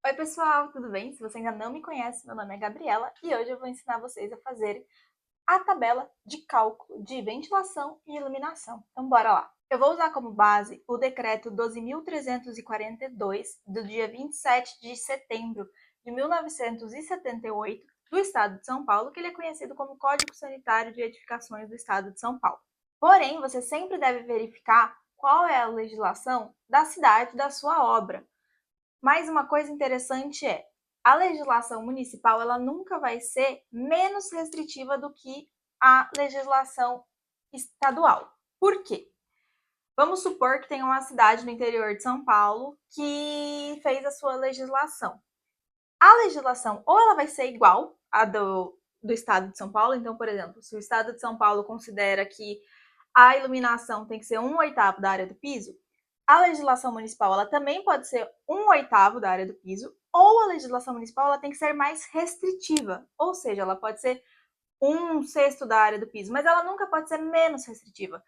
Oi pessoal, tudo bem? Se você ainda não me conhece, meu nome é Gabriela e hoje eu vou ensinar vocês a fazer a tabela de cálculo de ventilação e iluminação. Então bora lá! Eu vou usar como base o decreto 12.342 do dia 27 de setembro de 1978 do Estado de São Paulo, que ele é conhecido como Código Sanitário de Edificações do Estado de São Paulo. Porém, você sempre deve verificar qual é a legislação da cidade da sua obra. Mas uma coisa interessante é, a legislação municipal ela nunca vai ser menos restritiva do que a legislação estadual. Por quê? Vamos supor que tem uma cidade no interior de São Paulo que fez a sua legislação. A legislação ou ela vai ser igual à do estado de São Paulo, então, por exemplo, se o estado de São Paulo considera que a iluminação tem que ser 1/8 da área do piso, a legislação municipal ela também pode ser 1/8 da área do piso, ou a legislação municipal ela tem que ser mais restritiva, ou seja, ela pode ser 1/6 da área do piso, mas ela nunca pode ser menos restritiva,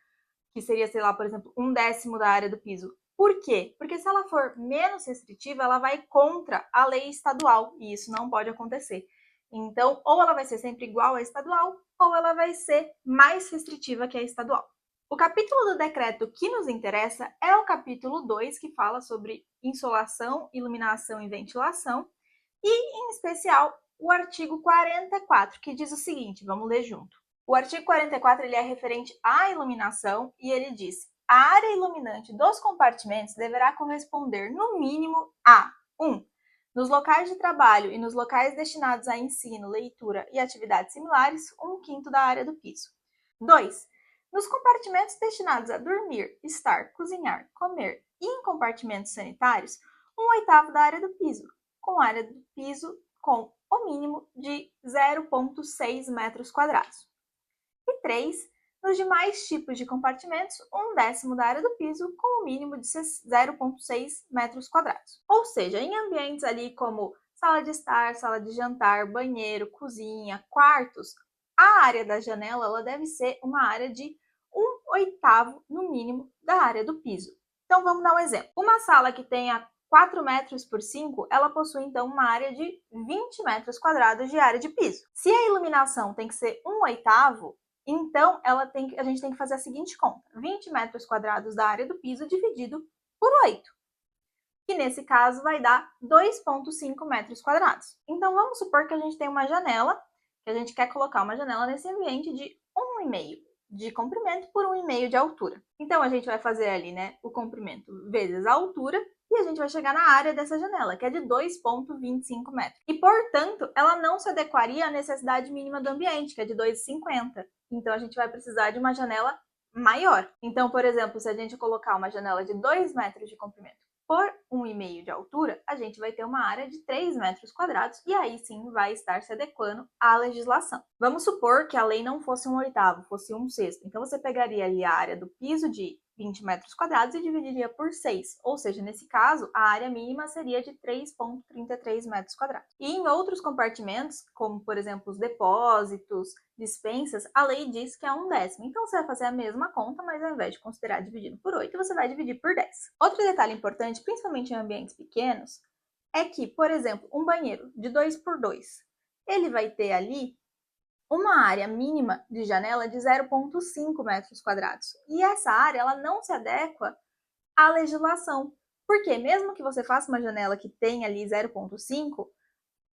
que seria, sei lá, por exemplo, 1/10 da área do piso. Por quê? Porque se ela for menos restritiva, ela vai contra a lei estadual, e isso não pode acontecer. Então, ou ela vai ser sempre igual à estadual, ou ela vai ser mais restritiva que a estadual. O capítulo do decreto que nos interessa é o capítulo 2, que fala sobre insolação, iluminação e ventilação, e, em especial, o artigo 44, que diz o seguinte, vamos ler junto. O artigo 44 ele é referente à iluminação e ele diz: a área iluminante dos compartimentos deverá corresponder, no mínimo, a 1. Nos locais de trabalho e nos locais destinados a ensino, leitura e atividades similares, 1/5 da área do piso. 2. Nos compartimentos destinados a dormir, estar, cozinhar, comer e em compartimentos sanitários, 1/8 da área do piso, com área do piso com o mínimo de 0,6 metros quadrados. E 3. Nos demais tipos de compartimentos, 1/10 da área do piso, com o mínimo de 0,6 metros quadrados. Ou seja, em ambientes ali como sala de estar, sala de jantar, banheiro, cozinha, quartos, a área da janela ela deve ser uma área de 1/8 no mínimo da área do piso. Então vamos dar um exemplo. Uma sala que tenha 4 metros por 5, ela possui então uma área de 20 metros quadrados de área de piso. Se a iluminação tem que ser 1/8, então a gente tem que fazer a seguinte conta: 20 metros quadrados da área do piso dividido por 8, que nesse caso vai dar 2,5 metros quadrados. Então vamos supor que a gente tem uma janela, que a gente quer colocar uma janela nesse ambiente de 1,5 de comprimento por 1,5 de altura. Então a gente vai fazer ali, né, o comprimento vezes a altura e a gente vai chegar na área dessa janela, que é de 2,25 metros. E, portanto, ela não se adequaria à necessidade mínima do ambiente, que é de 2,50. Então a gente vai precisar de uma janela maior. Então, por exemplo, se a gente colocar uma janela de 2 metros de comprimento por 1,5 de altura, a gente vai ter uma área de 3 metros quadrados e aí sim vai estar se adequando à legislação. Vamos supor que a lei não fosse 1/8, fosse 1/6. Então você pegaria ali a área do piso de 20 metros quadrados e dividiria por 6, ou seja, nesse caso, a área mínima seria de 3,33 metros quadrados. E em outros compartimentos, como por exemplo os depósitos, dispensas, a lei diz que é 1/10. Então você vai fazer a mesma conta, mas ao invés de considerar dividido por 8, você vai dividir por 10. Outro detalhe importante, principalmente em ambientes pequenos, é que, por exemplo, um banheiro de 2x2, ele vai ter ali uma área mínima de janela de 0,5 metros quadrados. E essa área ela não se adequa à legislação. Porque mesmo que você faça uma janela que tenha ali 0,5,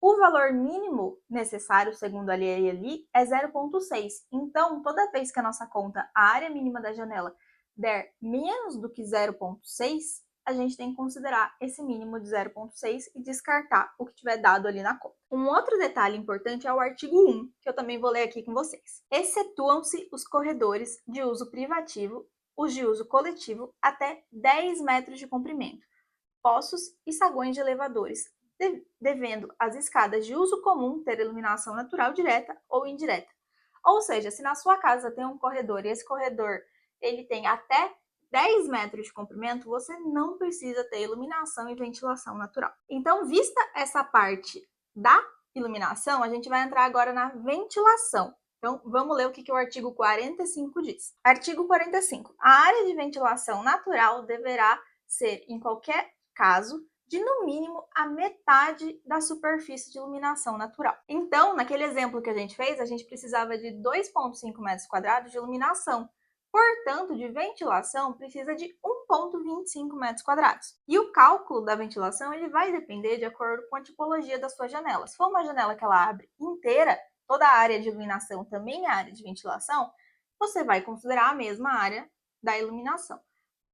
o valor mínimo necessário, segundo a lei ali, é 0,6. Então, toda vez que a nossa conta, a área mínima da janela, der menos do que 0,6, a gente tem que considerar esse mínimo de 0,6 e descartar o que tiver dado ali na conta. Um outro detalhe importante é o artigo 1, que eu também vou ler aqui com vocês. Excetuam-se os corredores de uso privativo, os de uso coletivo, até 10 metros de comprimento, poços e saguões de elevadores, devendo as escadas de uso comum ter iluminação natural direta ou indireta. Ou seja, se na sua casa tem um corredor e esse corredor ele tem até 10 metros de comprimento, você não precisa ter iluminação e ventilação natural. Então, vista essa parte da iluminação, a gente vai entrar agora na ventilação. Então, vamos ler o que o artigo 45 diz. Artigo 45. A área de ventilação natural deverá ser, em qualquer caso, de no mínimo a metade da superfície de iluminação natural. Então, naquele exemplo que a gente fez, a gente precisava de 2,5 metros quadrados de iluminação. Portanto, de ventilação precisa de 1,25 metros quadrados. E o cálculo da ventilação ele vai depender de acordo com a tipologia da sua janela. Se for uma janela que ela abre inteira, toda a área de iluminação também é área de ventilação, você vai considerar a mesma área da iluminação.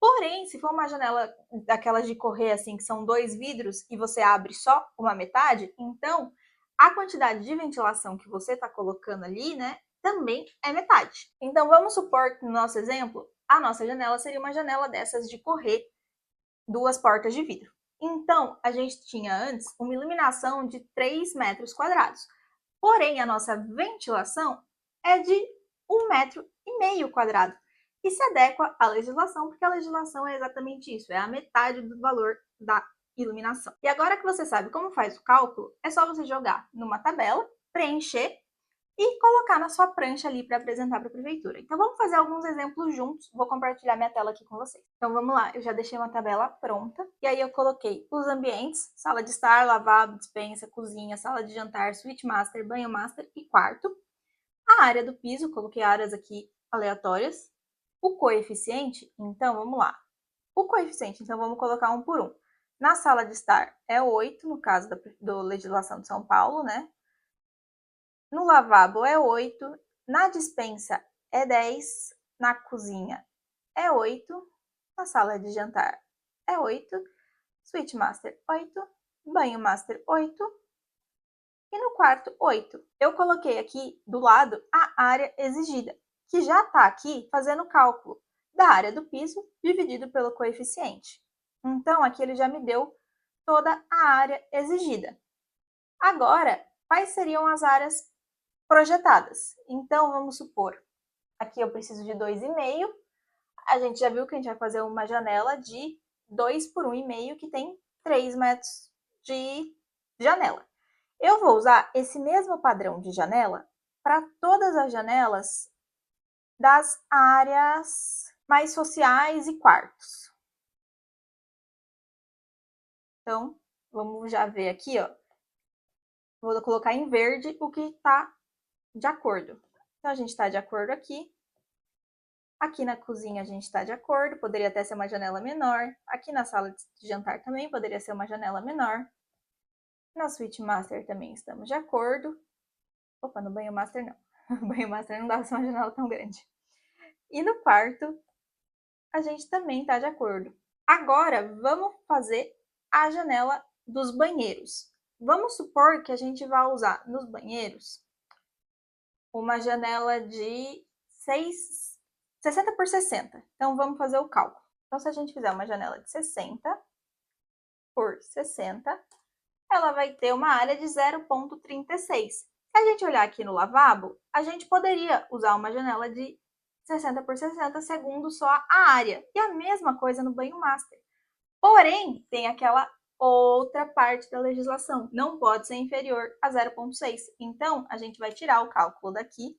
Porém, se for uma janela daquelas de correr assim, que são 2 vidros e você abre só uma metade, então a quantidade de ventilação que você está colocando ali, né, também é metade. Então vamos supor que no nosso exemplo, a nossa janela seria uma janela dessas de correr, 2 portas de vidro. Então, a gente tinha antes uma iluminação de 3 metros quadrados. Porém, a nossa ventilação é de 1,5 metro quadrado. E se adequa à legislação, porque a legislação é exatamente isso, é a metade do valor da iluminação. E agora que você sabe como faz o cálculo, é só você jogar numa tabela, preencher e colocar na sua prancha ali para apresentar para a prefeitura. Então vamos fazer alguns exemplos juntos, vou compartilhar minha tela aqui com vocês. Então vamos lá, eu já deixei uma tabela pronta, e aí eu coloquei os ambientes, sala de estar, lavabo, despensa, cozinha, sala de jantar, suíte master, banho master e quarto. A área do piso, coloquei áreas aqui aleatórias. O coeficiente, então vamos lá. O coeficiente, então vamos colocar um por um. Na sala de estar é 8, no caso da legislação de São Paulo, né? No lavabo é 8, na despensa é 10, na cozinha é 8, na sala de jantar é 8, suíte master 8, banho master 8 e no quarto 8. Eu coloquei aqui do lado a área exigida, que já está aqui fazendo o cálculo da área do piso dividido pelo coeficiente. Então, aqui ele já me deu toda a área exigida. Agora, quais seriam as áreas projetadas? Então, vamos supor, aqui eu preciso de 2,5. A gente já viu que a gente vai fazer uma janela de 2 por 1,5, que tem 3 metros de janela. Eu vou usar esse mesmo padrão de janela para todas as janelas das áreas mais sociais e quartos. Então, vamos já ver aqui, ó. Vou colocar em verde o que está de acordo. Então, a gente está de acordo aqui. Aqui na cozinha a gente está de acordo, poderia até ser uma janela menor. Aqui na sala de jantar também poderia ser uma janela menor. Na suíte master também estamos de acordo. Opa, no banho master não. No banho master não dá pra ser uma janela tão grande. E no quarto, a gente também está de acordo. Agora, vamos fazer a janela dos banheiros. Vamos supor que a gente vai usar nos banheiros uma janela de 60 por 60. Então, vamos fazer o cálculo. Então, se a gente fizer uma janela de 60 por 60, ela vai ter uma área de 0,36. Se a gente olhar aqui no lavabo, a gente poderia usar uma janela de 60 por 60 segundo só a área. E a mesma coisa no banho master. Porém, tem aquela outra parte da legislação. Não pode ser inferior a 0,6. Então, a gente vai tirar o cálculo daqui.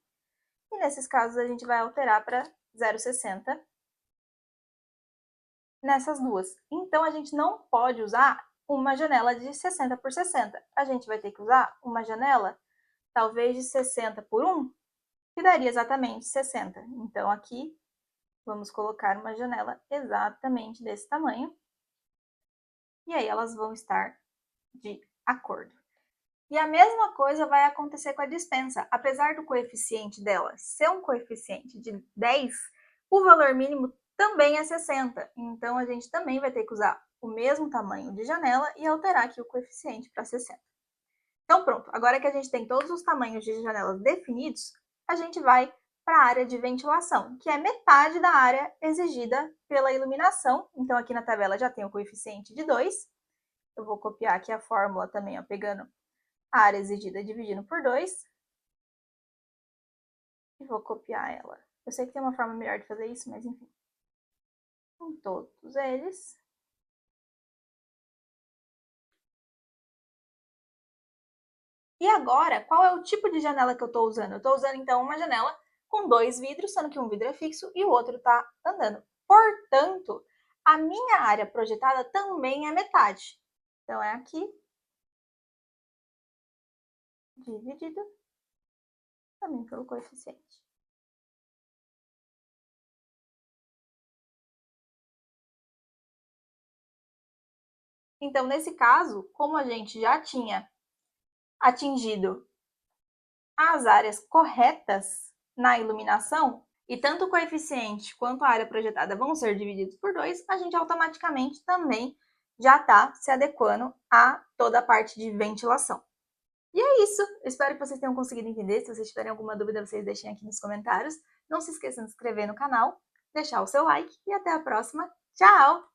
E nesses casos, a gente vai alterar para 0,60 nessas duas. Então, a gente não pode usar uma janela de 60 por 60. A gente vai ter que usar uma janela, talvez de 60 por 1, que daria exatamente 60. Então, aqui, vamos colocar uma janela exatamente desse tamanho. E aí, elas vão estar de acordo. E a mesma coisa vai acontecer com a despensa. Apesar do coeficiente dela ser um coeficiente de 10, o valor mínimo também é 60. Então, a gente também vai ter que usar o mesmo tamanho de janela e alterar aqui o coeficiente para 60. Então, pronto. Agora que a gente tem todos os tamanhos de janelas definidos, a gente vai para a área de ventilação, que é metade da área exigida pela iluminação. Então, aqui na tabela já tem o coeficiente de 2. Eu vou copiar aqui a fórmula também, ó, pegando a área exigida dividindo por 2. E vou copiar ela. Eu sei que tem uma forma melhor de fazer isso, mas enfim. Em todos eles. E agora, qual é o tipo de janela que eu estou usando? Eu estou usando, então, uma janela com 2 vidros, sendo que um vidro é fixo e o outro está andando. Portanto, a minha área projetada também é metade. Então, é aqui, dividido também pelo coeficiente. Então, nesse caso, como a gente já tinha atingido as áreas corretas na iluminação, e tanto o coeficiente quanto a área projetada vão ser divididos por 2, a gente automaticamente também já está se adequando a toda a parte de ventilação. E é isso. Espero que vocês tenham conseguido entender. Se vocês tiverem alguma dúvida, vocês deixem aqui nos comentários. Não se esqueçam de se inscrever no canal, deixar o seu like e até a próxima. Tchau!